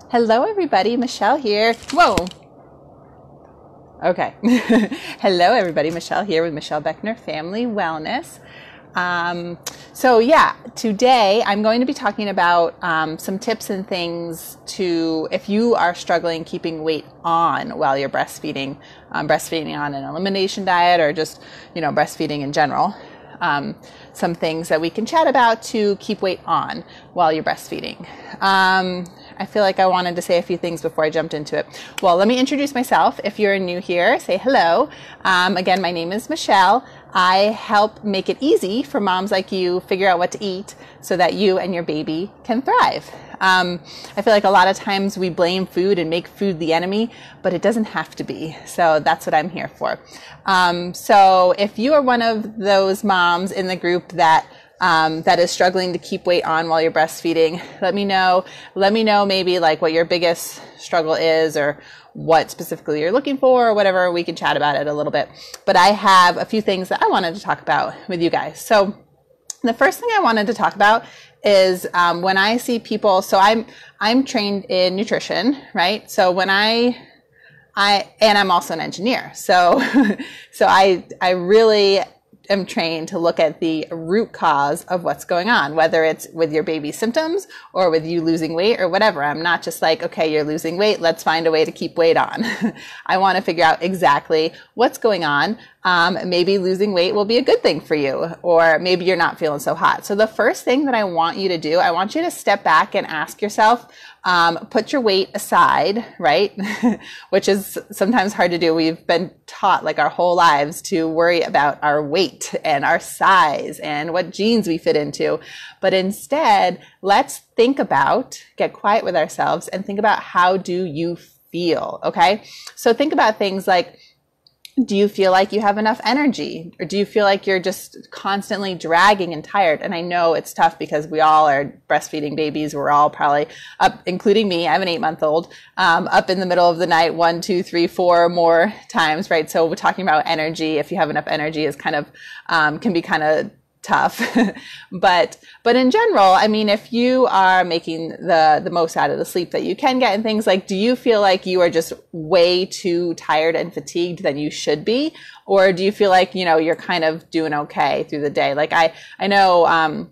Hello everybody, Michelle here. Whoa. Okay. Hello everybody, Michelle here with Michelle Beckner Family Wellness. So yeah, today I'm going to be talking about some tips and things to, if you are struggling keeping weight on while you're breastfeeding, breastfeeding on an elimination diet or just, breastfeeding in general. Some things that we can chat about to keep weight on while you're breastfeeding. I feel like I wanted to say a few things before I jumped into it. Well, let me introduce myself. If you're new here, say hello. Again, my name is Michelle. I help make it easy for moms like you figure out what to eat so that you and your baby can thrive. I feel like a lot of times we blame food and make food the enemy, but it doesn't have to be. So that's what I'm here for. So if you are one of those moms in the group that is struggling to keep weight on while you're breastfeeding, let me know maybe like what your biggest struggle is or what specifically you're looking for or whatever. We can chat about it a little bit. But I have a few things that I wanted to talk about with you guys. So the first thing I wanted to talk about is when I see people, so I'm trained in nutrition, right? So when and I'm also an engineer. So I really am trained to look at the root cause of what's going on, whether it's with your baby's symptoms or with you losing weight or whatever. I'm not just like, okay, you're losing weight, let's find a way to keep weight on. I want to figure out exactly what's going on. Maybe losing weight will be a good thing for you, or maybe you're not feeling so hot. So the first thing that I want you to do, I want you to step back and ask yourself, put your weight aside, right? Which is sometimes hard to do. We've been taught like our whole lives to worry about our weight and our size and what jeans we fit into. But instead, let's get quiet with ourselves and think about, how do you feel? Okay. So think about things like, do you feel like you have enough energy, or do you feel like you're just constantly dragging and tired? And I know it's tough because we all are breastfeeding babies. We're all probably up, including me. I have an 8-month-old, up in the middle of the night, 1, 2, 3, 4 more times, right? So we're talking about energy. If you have enough energy, is kind of can be kind of tough. but in general, I mean, if you are making the most out of the sleep that you can get and things like, do you feel like you are just way too tired and fatigued than you should be? Or do you feel like, you're kind of doing okay through the day? Like I know,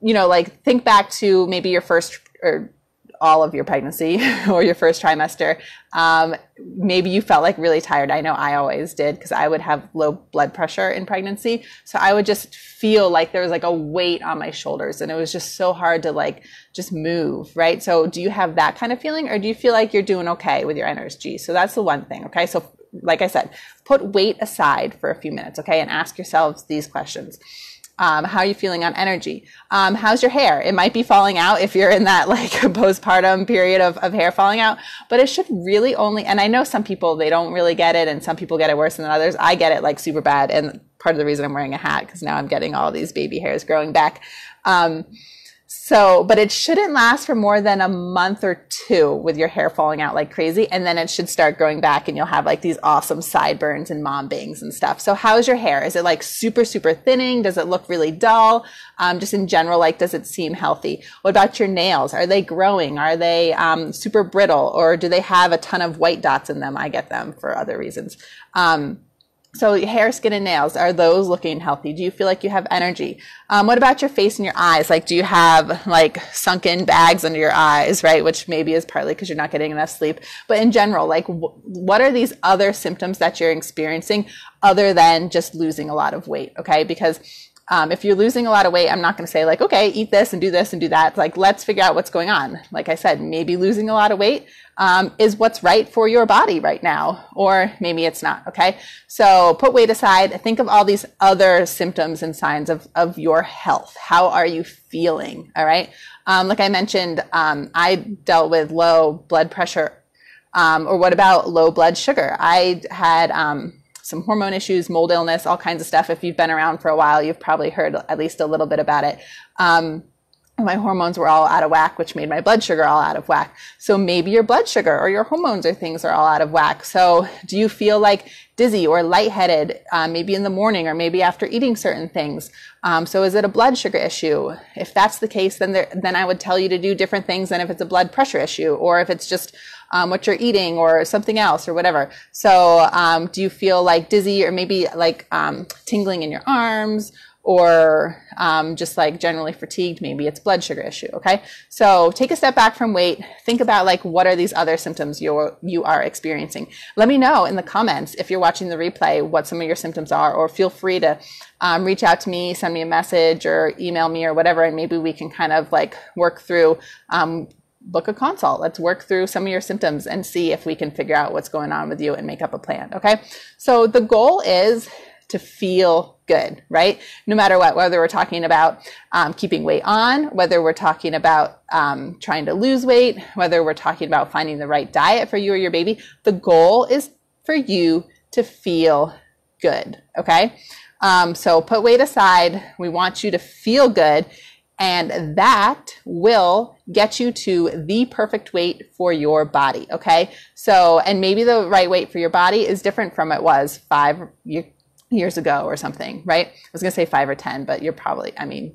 like think back to maybe your first or all of your pregnancy or your first trimester. Maybe you felt like really tired. I know I always did, because I would have low blood pressure in pregnancy. So I would just feel like there was like a weight on my shoulders, and it was just so hard to like just move, right? So do you have that kind of feeling, or do you feel like you're doing okay with your energy? So that's the one thing. Okay. So like I said, put weight aside for a few minutes. Okay. And ask yourselves these questions. How are you feeling on energy? How's your hair? It might be falling out if you're in that like postpartum period of hair falling out, but it should really only, and I know some people, they don't really get it, and some people get it worse than others. I get it like super bad. And part of the reason I'm wearing a hat, because now I'm getting all these baby hairs growing back. But it shouldn't last for more than a month or 2 with your hair falling out like crazy. And then it should start growing back, and you'll have like these awesome sideburns and mom bangs and stuff. So how's your hair? Is it like super, super thinning? Does it look really dull? Just in general, like, does it seem healthy? What about your nails? Are they growing? Are they super brittle? Or do they have a ton of white dots in them? I get them for other reasons. So your hair, skin, and nails, are those looking healthy? Do you feel like you have energy? What about your face and your eyes? Like, do you have like sunken bags under your eyes, right? Which maybe is partly because you're not getting enough sleep. But in general, like what are these other symptoms that you're experiencing other than just losing a lot of weight? Okay. Because if you're losing a lot of weight, I'm not going to say like, okay, eat this and do that. It's like, let's figure out what's going on. Like I said, maybe losing a lot of weight is what's right for your body right now, or maybe it's not. Okay. So put weight aside. Think of all these other symptoms and signs of your health. How are you feeling? All right. Like I mentioned, I dealt with low blood pressure, or what about low blood sugar? I had, some hormone issues, mold illness, all kinds of stuff. If you've been around for a while, you've probably heard at least a little bit about it. my hormones were all out of whack, which made my blood sugar all out of whack. So maybe your blood sugar or your hormones or things are all out of whack. So do you feel like dizzy or lightheaded, maybe in the morning or maybe after eating certain things? So is it a blood sugar issue? If that's the case, then I would tell you to do different things than if it's a blood pressure issue, or if it's just what you're eating or something else or whatever. So do you feel like dizzy or maybe like tingling in your arms, or just like generally fatigued? Maybe it's blood sugar issue. Okay. So take a step back from weight. Think about like, what are these other symptoms you are experiencing? Let me know in the comments if you're watching the replay what some of your symptoms are, or feel free to reach out to me, send me a message or email me or whatever. And maybe we can kind of like work through, book a consult. Let's work through some of your symptoms and see if we can figure out what's going on with you and make up a plan. Okay. So the goal is to feel good, right? No matter what, whether we're talking about keeping weight on, whether we're talking about trying to lose weight, whether we're talking about finding the right diet for you or your baby, the goal is for you to feel good, okay? So put weight aside. We want you to feel good, and that will get you to the perfect weight for your body, okay? So, and maybe the right weight for your body is different from it was 5 years ago or something, right? I was going to say 5 or 10, but you're probably, I mean,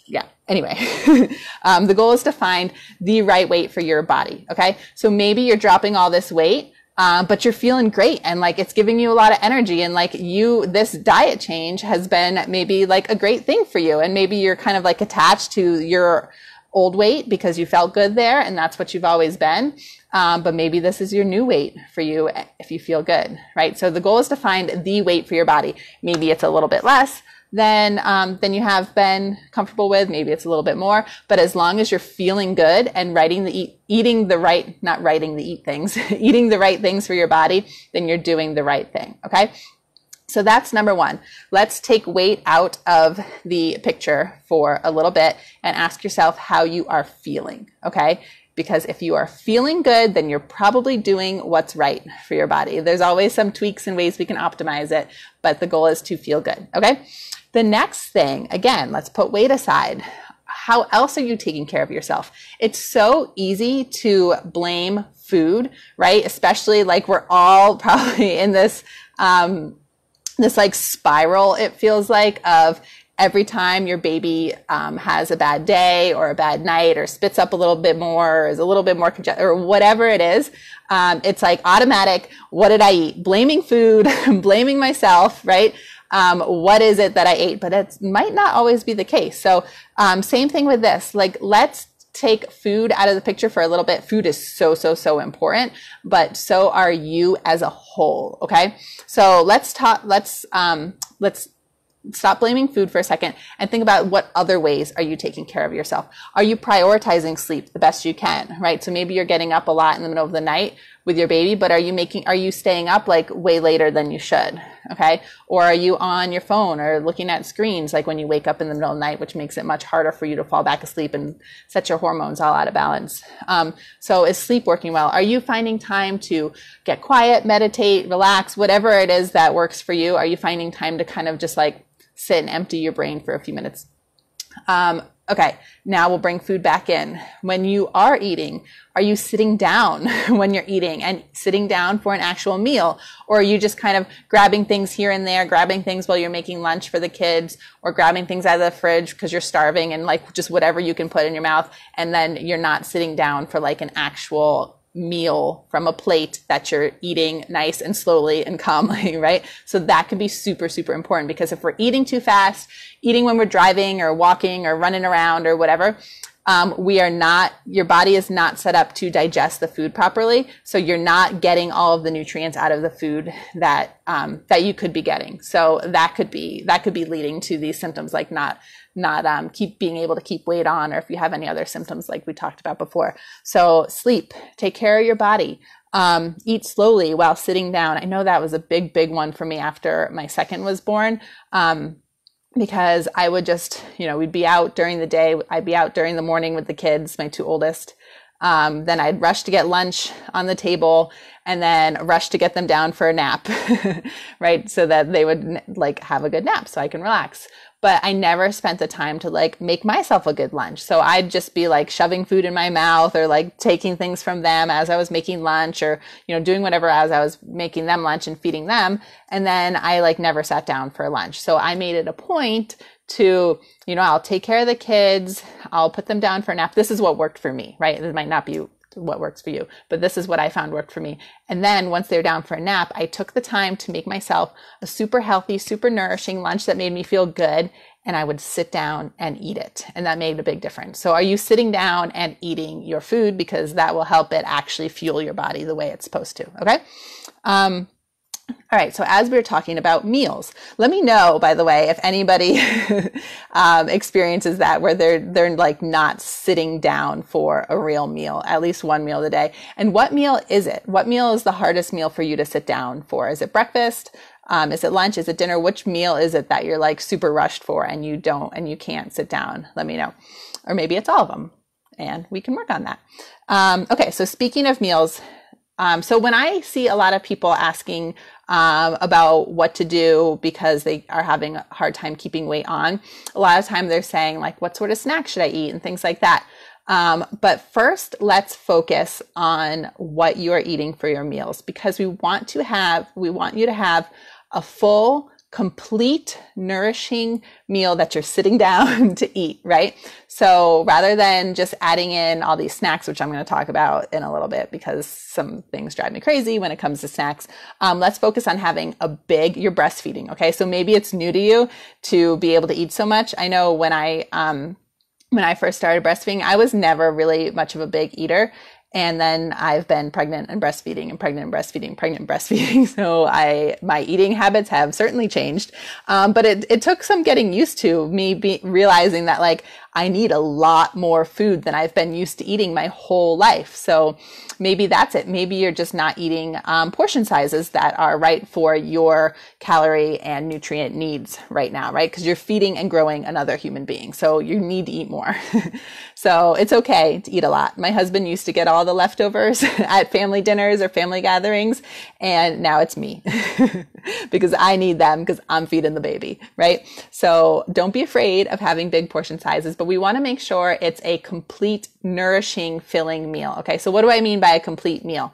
yeah. Anyway, the goal is to find the right weight for your body. Okay. So maybe you're dropping all this weight, but you're feeling great and like it's giving you a lot of energy, and like this diet change has been maybe like a great thing for you. And maybe you're kind of like attached to your old weight because you felt good there and that's what you've always been. But maybe this is your new weight for you if you feel good, right? So the goal is to find the weight for your body. Maybe it's a little bit less than you have been comfortable with. Maybe it's a little bit more, but as long as you're feeling good and eating the right things for your body, then you're doing the right thing. Okay. So that's number one. Let's take weight out of the picture for a little bit and ask yourself how you are feeling. Okay. Because if you are feeling good, then you're probably doing what's right for your body. There's always some tweaks and ways we can optimize it, but the goal is to feel good. Okay. The next thing, again, let's put weight aside. How else are you taking care of yourself? It's so easy to blame food, right? Especially like we're all probably in this like spiral, it feels like, of every time your baby has a bad day or a bad night or spits up a little bit more or is a little bit more congested or whatever it is, it's like automatic. What did I eat? Blaming food, blaming myself, right? What is it that I ate? But it might not always be the case. So same thing with this. Like, let's take food out of the picture for a little bit. Food is so important, but so are you as a whole. Okay. So let's stop blaming food for a second and think about what other ways are you taking care of yourself. Are you prioritizing sleep the best you can, right? So maybe you're getting up a lot in the middle of the night with your baby, but are you staying up like way later than you should? Okay. Or are you on your phone or looking at screens like when you wake up in the middle of the night, which makes it much harder for you to fall back asleep and set your hormones all out of balance. So is sleep working well? Are you finding time to get quiet, meditate, relax, whatever it is that works for you? Are you finding time to kind of just like sit and empty your brain for a few minutes? Okay, now we'll bring food back in. When you are eating, are you sitting down when you're eating and sitting down for an actual meal? Or are you just kind of grabbing things here and there, grabbing things while you're making lunch for the kids, or grabbing things out of the fridge because you're starving and like just whatever you can put in your mouth, and then you're not sitting down for like an actual meal from a plate that you're eating nice and slowly and calmly, right? So that can be super important, because if we're eating too fast, eating when we're driving or walking or running around or whatever, your body is not set up to digest the food properly. So you're not getting all of the nutrients out of the food that you could be getting. So that could be leading to these symptoms, like not being able to keep weight on, or if you have any other symptoms like we talked about before. So sleep, take care of your body, eat slowly while sitting down. I know that was a big one for me after my second was born. Because I would just, we'd be out during the day. I'd be out during the morning with the kids, my two oldest. Then I'd rush to get lunch on the table and then rush to get them down for a nap, right? So that they would like have a good nap so I can relax. but I never spent the time to like make myself a good lunch. So I'd just be like shoving food in my mouth or like taking things from them as I was making lunch, or, you know, doing whatever as I was making them lunch and feeding them. And then I like never sat down for lunch. So I made it a point to, you know, I'll take care of the kids. I'll put them down for a nap. This is what worked for me, right? It might not be what works for you, but this is what I found worked for me. And then once they're down for a nap, I took the time to make myself a super healthy, super nourishing lunch that made me feel good. And I would sit down and eat it. And that made a big difference. So are you sitting down and eating your food? Because that will help it actually fuel your body the way it's supposed to. Okay. All right. So as we were talking about meals, let me know, by the way, if anybody experiences that where they're like not sitting down for a real meal, at least one meal a day. And what meal is it? What meal is the hardest meal for you to sit down for? Is it breakfast? Is it lunch? Is it dinner? Which meal is it that you're like super rushed for and you can't sit down? Let me know. Or maybe it's all of them and we can work on that. Okay. So speaking of meals, so when I see a lot of people asking about what to do because they are having a hard time keeping weight on, a lot of time they're saying like, what sort of snack should I eat and things like that. But first, let's focus on what you are eating for your meals, because we want you to have a full, complete, nourishing meal that you're sitting down to eat, right? So rather than just adding in all these snacks, which I'm going to talk about in a little bit because some things drive me crazy when it comes to snacks, let's focus on having you're breastfeeding, okay? So maybe it's new to you to be able to eat so much. I know when I first started breastfeeding, I was never really much of a big eater. And then I've been pregnant and breastfeeding and pregnant and breastfeeding, pregnant and breastfeeding. So my eating habits have certainly changed. But it took some getting used to me realizing that like I need a lot more food than I've been used to eating my whole life. So maybe that's it. Maybe you're just not eating portion sizes that are right for your calorie and nutrient needs right now, right? Because you're feeding and growing another human being. So you need to eat more. So it's okay to eat a lot. My husband used to get all the leftovers at family dinners or family gatherings, and now it's me because I need them because I'm feeding the baby, right? So don't be afraid of having big portion sizes, but we want to make sure it's a complete, nourishing, filling meal. Okay, so what do I mean by a complete meal?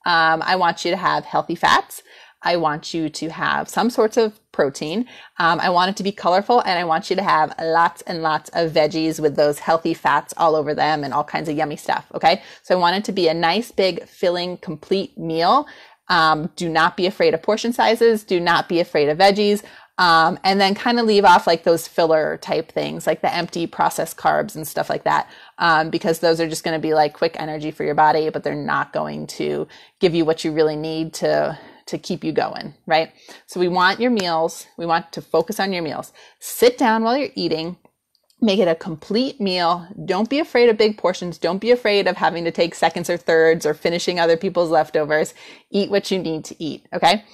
I want you to have healthy fats. I want you to have some sorts of protein. I want it to be colorful, and I want you to have lots and lots of veggies with those healthy fats all over them and all kinds of yummy stuff. Okay. So I want it to be a nice, big, filling, complete meal. Do not be afraid of portion sizes. Do not be afraid of veggies. And then kind of leave off like those filler type things, like the empty processed carbs and stuff like that. Because those are just going to be like quick energy for your body, but they're not going to give you what you really need to keep you going, right? So we want your meals. We want to focus on your meals. Sit down while you're eating. Make it a complete meal. Don't be afraid of big portions. Don't be afraid of having to take seconds or thirds or finishing other people's leftovers. Eat what you need to eat, okay?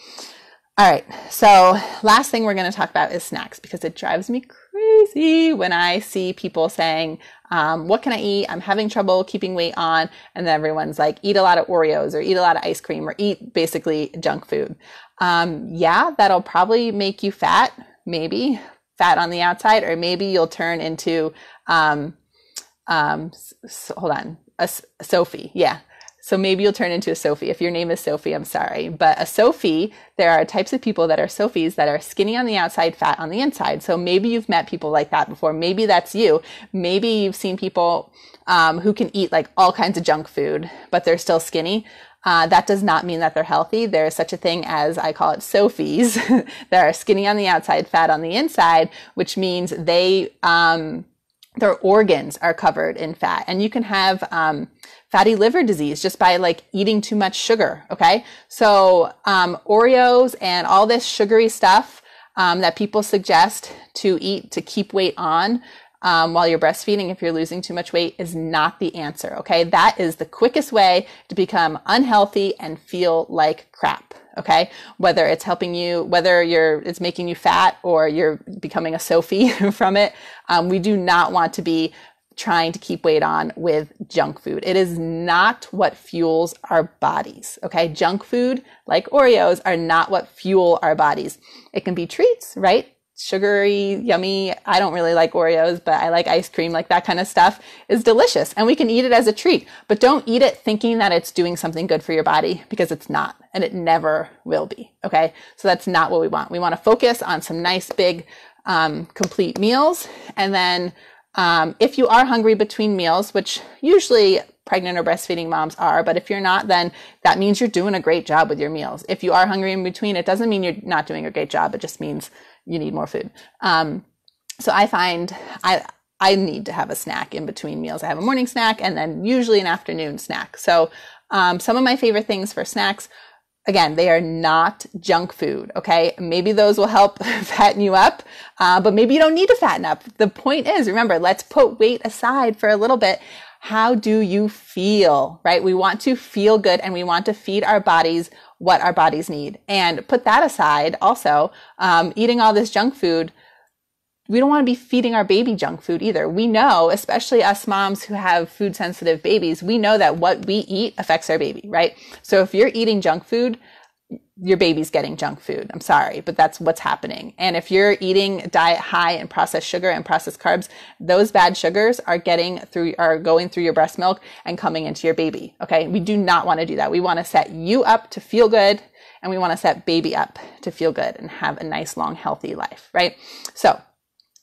All right. So last thing we're going to talk about is snacks, because it drives me crazy when I see people saying, what can I eat? I'm having trouble keeping weight on. And then everyone's like, eat a lot of Oreos or eat a lot of ice cream or eat basically junk food. Yeah, that'll probably make you fat, maybe fat on the outside, or maybe you'll turn into, a Sophie. Yeah. So maybe you'll turn into a Sophie. If your name is Sophie, I'm sorry. But a Sophie, there are types of people that are Sophies that are skinny on the outside, fat on the inside. So maybe you've met people like that before. Maybe that's you. Maybe you've seen people who can eat like all kinds of junk food, but they're still skinny. That does not mean that they're healthy. There is such a thing as, I call it Sophies, that are skinny on the outside, fat on the inside, which means their organs are covered in fat. And you can have fatty liver disease just by like eating too much sugar. Okay. So Oreos and all this sugary stuff that people suggest to eat to keep weight on while you're breastfeeding, if you're losing too much weight, is not the answer. Okay. That is the quickest way to become unhealthy and feel like crap. Okay. Whether it's helping you, it's making you fat or you're becoming a Sophie from it. We do not want to be trying to keep weight on with junk food. It is not what fuels our bodies. Okay. Junk food like Oreos are not what fuel our bodies. It can be treats, right? sugary, yummy. I don't really like Oreos, but I like ice cream, like that kind of stuff is delicious. And we can eat it as a treat, but don't eat it thinking that it's doing something good for your body, because it's not, and it never will be. Okay. So that's not what we want. We want to focus on some nice, big, complete meals. And then, if you are hungry between meals, which usually pregnant or breastfeeding moms are, but if you're not, then that means you're doing a great job with your meals. If you are hungry in between, it doesn't mean you're not doing a great job. It just means you need more food. So I find I need to have a snack in between meals. I have a morning snack and then usually an afternoon snack. So some of my favorite things for snacks, again, they are not junk food, okay? Maybe those will help fatten you up, but maybe you don't need to fatten up. The point is, remember, let's put weight aside for a little bit. How do you feel, right? We want to feel good, and we want to feed our bodies what our bodies need. And put that aside also, eating all this junk food, we don't want to be feeding our baby junk food either. We know, especially us moms who have food sensitive babies, we know that what we eat affects our baby, right? So if you're eating junk food, your baby's getting junk food. I'm sorry, but that's what's happening. And if you're eating a diet high in processed sugar and processed carbs, those bad sugars are going through your breast milk and coming into your baby. Okay. We do not want to do that. We want to set you up to feel good, and we want to set baby up to feel good and have a nice, long, healthy life, right? So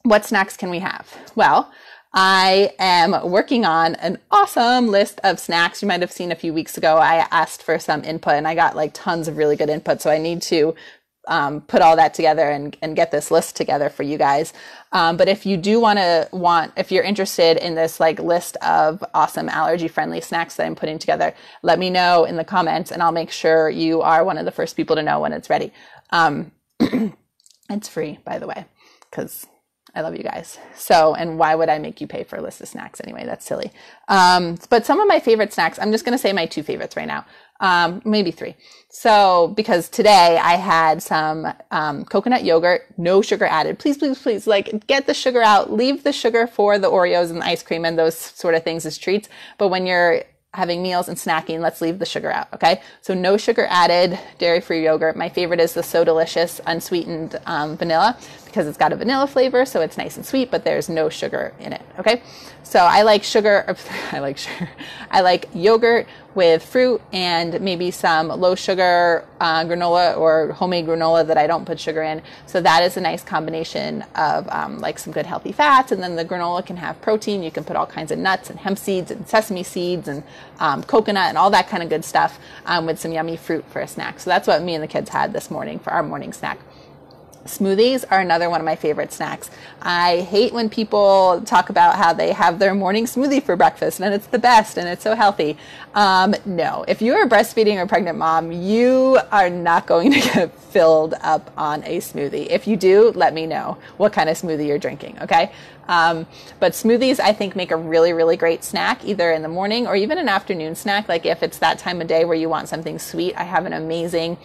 what snacks can we have? Well, I am working on an awesome list of snacks. You might have seen a few weeks ago, I asked for some input and I got like tons of really good input. So I need to put all that together and get this list together for you guys. But if you do if you're interested in this like list of awesome allergy friendly snacks that I'm putting together, let me know in the comments and I'll make sure you are one of the first people to know when it's ready. It's free, by the way, because I love you guys. So, and why would I make you pay for a list of snacks anyway? That's silly. But some of my favorite snacks, I'm just going to say my two favorites right now. Maybe three. So, because today I had some, coconut yogurt, no sugar added. Please, please, please, like get the sugar out, leave the sugar for the Oreos and the ice cream and those sort of things as treats. But when you're having meals and snacking, let's leave the sugar out. Okay. So no sugar added, dairy-free yogurt. My favorite is the So Delicious unsweetened, vanilla, because it's got a vanilla flavor. So it's nice and sweet, but there's no sugar in it. Okay. So I like I like yogurt with fruit and maybe some low sugar, granola or homemade granola that I don't put sugar in. So that is a nice combination of, like some good healthy fats. And then the granola can have protein. You can put all kinds of nuts and hemp seeds and sesame seeds and, coconut and all that kind of good stuff, with some yummy fruit for a snack. So that's what me and the kids had this morning for our morning snack. Smoothies are another one of my favorite snacks. I hate when people talk about how they have their morning smoothie for breakfast and it's the best and it's so healthy. No, if you're a breastfeeding or pregnant mom, you are not going to get filled up on a smoothie. If you do, let me know what kind of smoothie you're drinking. Okay. But smoothies, I think, make a really, really great snack, either in the morning or even an afternoon snack. Like if it's that time of day where you want something sweet, I have an amazing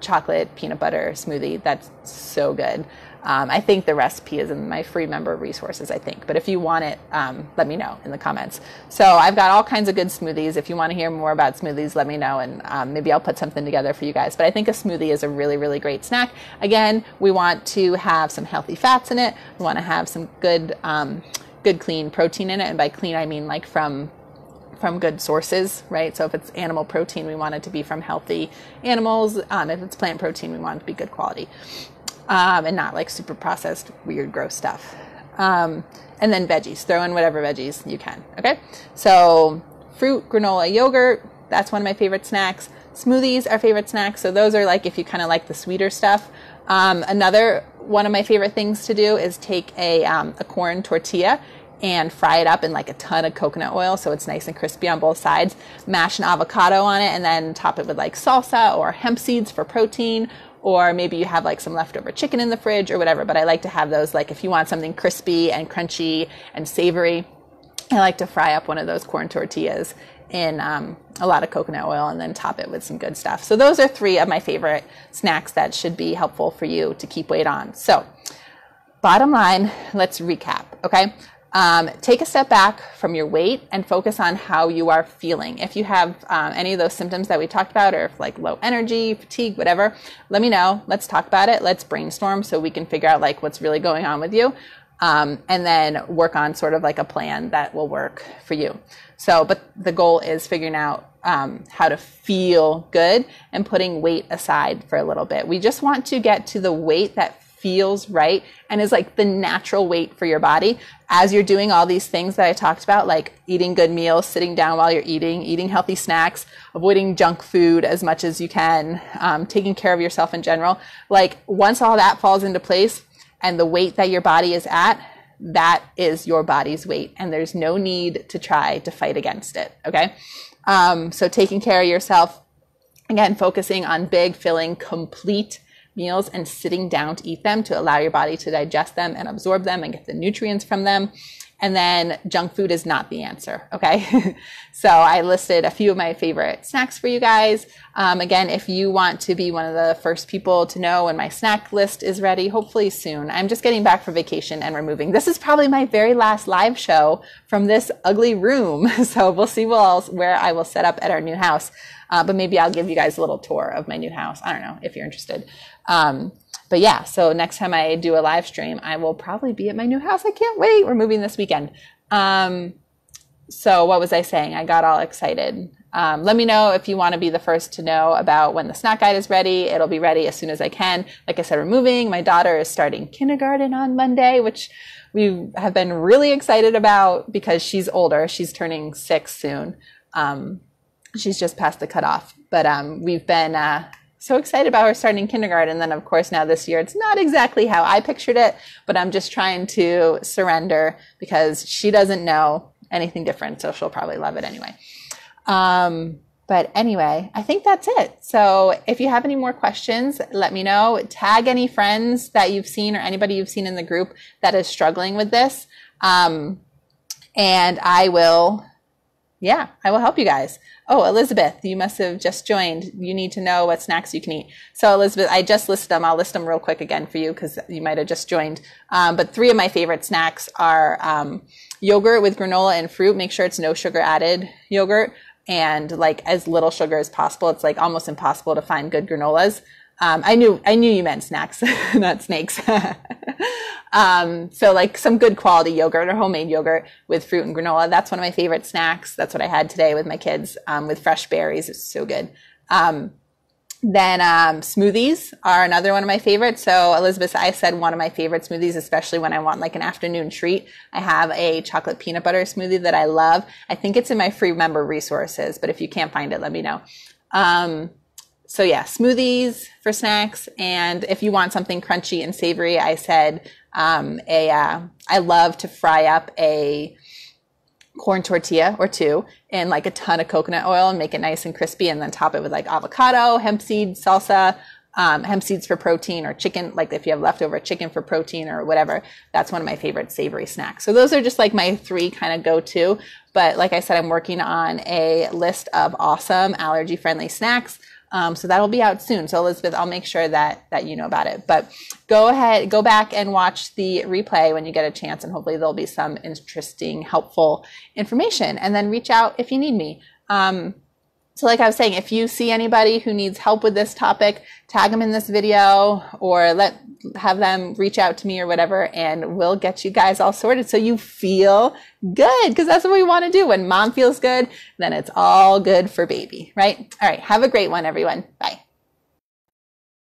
chocolate peanut butter smoothie that's so good. I think the recipe is in my free member resources, I think. But if you want it, let me know in the comments. So I've got all kinds of good smoothies. If you want to hear more about smoothies, let me know, and maybe I'll put something together for you guys. But I think a smoothie is a really, really great snack. Again, we want to have some healthy fats in it. We want to have some good, good clean protein in it. And by clean, I mean like from good sources, right? So if it's animal protein, we want it to be from healthy animals. If it's plant protein, we want it to be good quality. And not like super processed, weird, gross stuff. And then veggies, throw in whatever veggies you can. Okay. So fruit, granola, yogurt, that's one of my favorite snacks. Smoothies are favorite snacks. So those are like, if you kind of like the sweeter stuff. Another one of my favorite things to do is take a corn tortilla and fry it up in like a ton of coconut oil so it's nice and crispy on both sides. Mash an avocado on it and then top it with like salsa or hemp seeds for protein, or maybe you have like some leftover chicken in the fridge or whatever. But I like to have those, like if you want something crispy and crunchy and savory, I like to fry up one of those corn tortillas in a lot of coconut oil and then top it with some good stuff. So those are three of my favorite snacks that should be helpful for you to keep weight on. So bottom line, let's recap, okay? Take a step back from your weight and focus on how you are feeling. If you have any of those symptoms that we talked about, or if like low energy, fatigue, whatever, let me know. Let's talk about it. Let's brainstorm so we can figure out like what's really going on with you. And then work on sort of like a plan that will work for you. So, but the goal is figuring out how to feel good and putting weight aside for a little bit. We just want to get to the weight that feels right and is like the natural weight for your body as you're doing all these things that I talked about, like eating good meals, sitting down while you're eating healthy snacks, avoiding junk food as much as you can, taking care of yourself in general. Like once all that falls into place and the weight that your body is at, that is your body's weight, and there's no need to try to fight against it, okay? So taking care of yourself, again, focusing on big, filling, complete meals and sitting down to eat them to allow your body to digest them and absorb them and get the nutrients from them. And then junk food is not the answer, okay? So I listed a few of my favorite snacks for you guys. Again, if you want to be one of the first people to know when my snack list is ready, hopefully soon. I'm just getting back from vacation and we're moving. This is probably my very last live show from this ugly room. So we'll see where I will set up at our new house. But maybe I'll give you guys a little tour of my new house. I don't know if you're interested. But yeah, so next time I do a live stream, I will probably be at my new house. I can't wait. We're moving this weekend. So what was I saying? I got all excited. Let me know if you want to be the first to know about when the snack guide is ready. It'll be ready as soon as I can. Like I said, we're moving. My daughter is starting kindergarten on Monday, which we have been really excited about because she's older. She's turning 6 soon. She's just past the cutoff. But we've been so excited about her starting kindergarten. And then, of course, now this year, it's not exactly how I pictured it, but I'm just trying to surrender because she doesn't know anything different. So she'll probably love it anyway. But anyway, I think that's it. So if you have any more questions, let me know. Tag any friends that you've seen or anybody you've seen in the group that is struggling with this. And I will help you guys. Oh, Elizabeth, you must have just joined. You need to know what snacks you can eat. So Elizabeth, I just listed them. I'll list them real quick again for you because you might have just joined. But 3 of my favorite snacks are yogurt with granola and fruit. Make sure it's no sugar added yogurt and like as little sugar as possible. It's like almost impossible to find good granolas. I knew you meant snacks, not snakes. So like some good quality yogurt or homemade yogurt with fruit and granola. That's one of my favorite snacks. That's what I had today with my kids, with fresh berries. It's so good. Then smoothies are another one of my favorites. So Elizabeth, I said one of my favorite smoothies, especially when I want like an afternoon treat. I have a chocolate peanut butter smoothie that I love. I think it's in my free member resources, but if you can't find it, let me know. So yeah, smoothies for snacks. And if you want something crunchy and savory, I said I love to fry up a corn tortilla or 2 in like a ton of coconut oil and make it nice and crispy, and then top it with like avocado, hemp seed, salsa, hemp seeds for protein, or chicken, like if you have leftover chicken for protein or whatever. That's one of my favorite savory snacks. So those are just like my 3 kind of go-to. But like I said, I'm working on a list of awesome allergy-friendly snacks. So that'll be out soon. So Elizabeth, I'll make sure that you know about it. But go back and watch the replay when you get a chance, and hopefully there'll be some interesting, helpful information. And then reach out if you need me. So like I was saying, if you see anybody who needs help with this topic, tag them in this video or have them reach out to me or whatever, and we'll get you guys all sorted so you feel good, because that's what we want to do. When mom feels good, then it's all good for baby, right? All right. Have a great one, everyone. Bye.